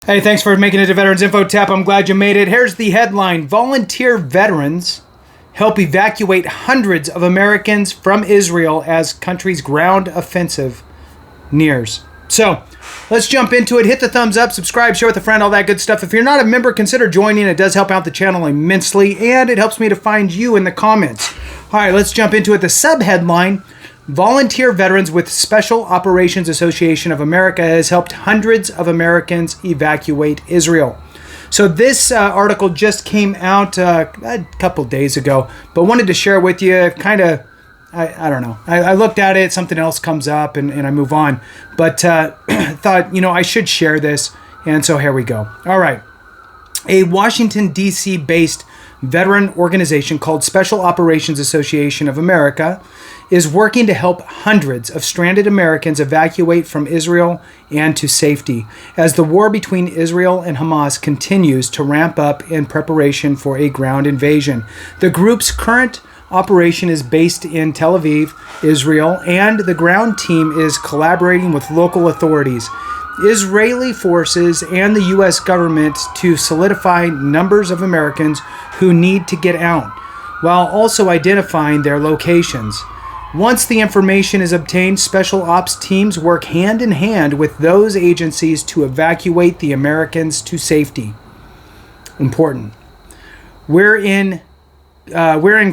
Hey, thanks for making it to Veterans Info Tap. I'm glad you made it. Here's the headline. Volunteer veterans help evacuate hundreds of Americans from Israel as country's ground offensive nears. So, let's jump into it. Hit the thumbs up, subscribe, share with a friend, all that good stuff. If you're not a member, consider joining. It does help out the channel immensely, and it helps me to find you in the comments. All right, let's jump into it. The subheadline, Volunteer Veterans with Special Operations Association of America has helped hundreds of Americans evacuate Israel. So this article just came out a couple days ago, but wanted to share with you kind of, I don't know. I looked at it, something else comes up, and I move on. But thought, I should share this, and so here we go. All right. A Washington, D.C. based veteran organization called Special Operations Association of America is working to help hundreds of stranded Americans evacuate from Israel and to safety as the war between Israel and Hamas continues to ramp up in preparation for a ground invasion. The group's current operation is based in Tel Aviv, Israel, and the ground team is collaborating with local authorities, Israeli forces, and the U.S. government to solidify numbers of Americans who need to get out, while also identifying their locations. Once the information is obtained, special ops teams work hand in hand with those agencies to evacuate the Americans to safety. Important. We're in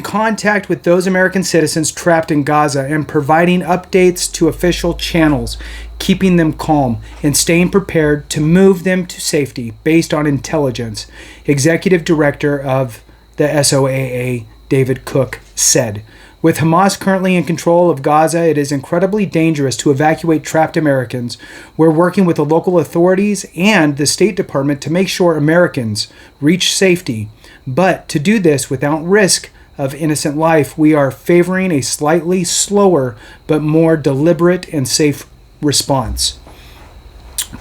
contact with those American citizens trapped in Gaza and providing updates to official channels, keeping them calm and staying prepared to move them to safety based on intelligence, Executive Director of the SOAA, David Cook, said. With Hamas currently in control of Gaza, it is incredibly dangerous to evacuate trapped Americans. We're working with the local authorities and the State Department to make sure Americans reach safety. But to do this without risk of innocent life, we are favoring a slightly slower but more deliberate and safe response.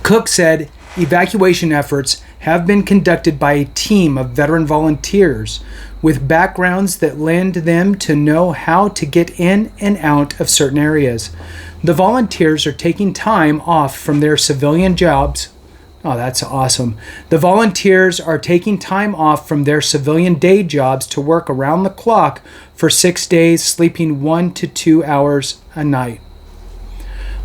Cook said evacuation efforts have been conducted by a team of veteran volunteers with backgrounds that lend them to know how to get in and out of certain areas. The volunteers are taking time off from their civilian jobs. Oh, that's awesome. The volunteers are taking time off from their civilian day jobs to work around the clock for 6 days, sleeping 1 to 2 hours a night.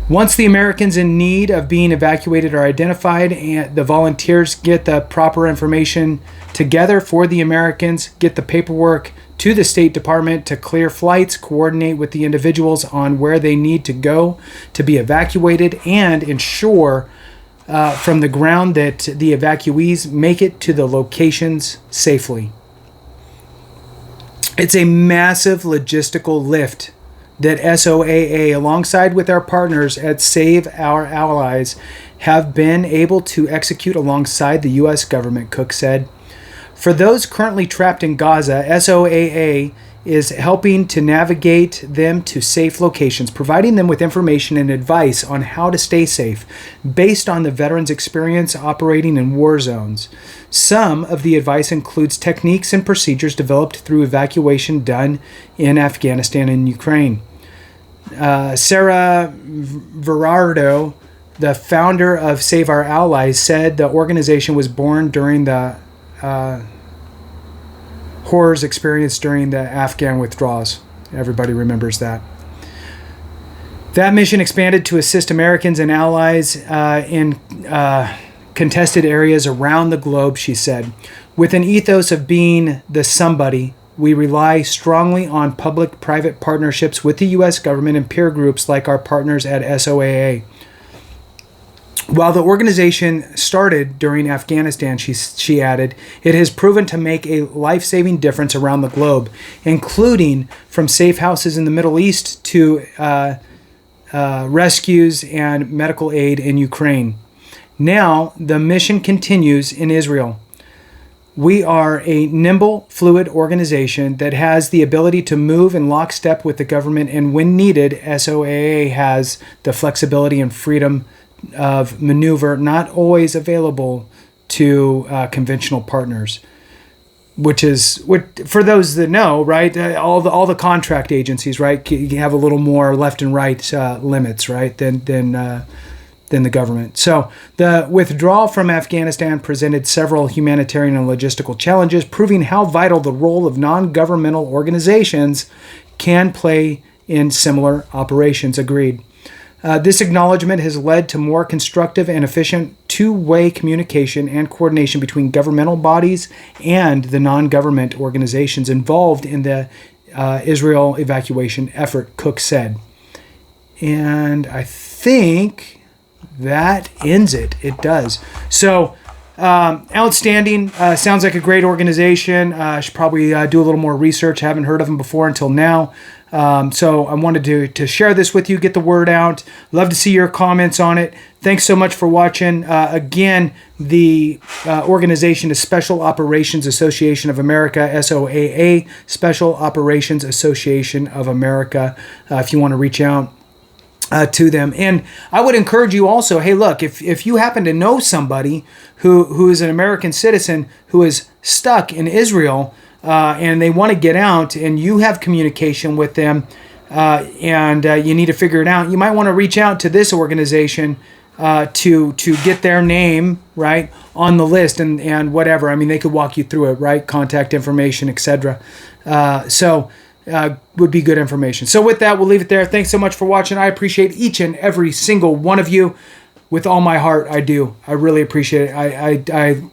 Once the Americans in need of being evacuated are identified, and the volunteers get the proper information together for the Americans, get the paperwork to the State Department to clear flights, coordinate with the individuals on where they need to go to be evacuated, and ensure from the ground that the evacuees make it to the locations safely. It's a massive logistical lift that SOAA, alongside with our partners at Save Our Allies, have been able to execute alongside the U.S. government, Cook said. For those currently trapped in Gaza, SOAA is helping to navigate them to safe locations, providing them with information and advice on how to stay safe based on the veterans' experience operating in war zones. Some of the advice includes techniques and procedures developed through evacuation done in Afghanistan and Ukraine. Sarah Verardo, the founder of Save Our Allies, said the organization was born during the horrors experienced during the Afghan withdrawals. Everybody remembers that. That mission expanded to assist Americans and allies in contested areas around the globe, she said. With an ethos of being the somebody, we rely strongly on public-private partnerships with the U.S. government and peer groups like our partners at SOAA. While the organization started during Afghanistan, she added, it has proven to make a life-saving difference around the globe, including from safe houses in the Middle East to rescues and medical aid in Ukraine. Now, the mission continues in Israel. We are a nimble, fluid organization that has the ability to move in lockstep with the government, and when needed, SOAA has the flexibility and freedom of maneuver not always available to conventional partners, which is, for those that know, right, all the contract agencies, right, you have a little more left and right limits, right, than than the government. So the withdrawal from Afghanistan presented several humanitarian and logistical challenges, proving how vital the role of non-governmental organizations can play in similar operations. Agreed. This acknowledgement has led to more constructive and efficient two-way communication and coordination between governmental bodies and the non-government organizations involved in the Israel evacuation effort, Cook said. And I think that ends it. It does. So, outstanding. Sounds like a great organization. I should probably do a little more research. I haven't heard of them before until now. So I wanted to share this with you, get the word out. Love to see your comments on it. Thanks so much for watching. Again, the organization is Special Operations Association of America, SOAA, Special Operations Association of America, if you want to reach out to them. And I would encourage you also, hey, look, if you happen to know somebody who is an American citizen who is stuck in Israel, and they want to get out, and you have communication with them, and you need to figure it out, you might want to reach out to this organization to get their name right on the list and whatever. I mean, they could walk you through it, right? Contact information, etc. Would be good information. So with that, we'll leave it there. Thanks so much for watching. I appreciate each and every single one of you with all my heart. I do. I really appreciate it.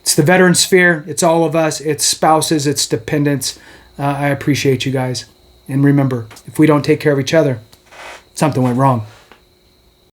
It's the veteran sphere. It's all of us. It's spouses. It's dependents. I appreciate you guys. And remember, if we don't take care of each other, something went wrong.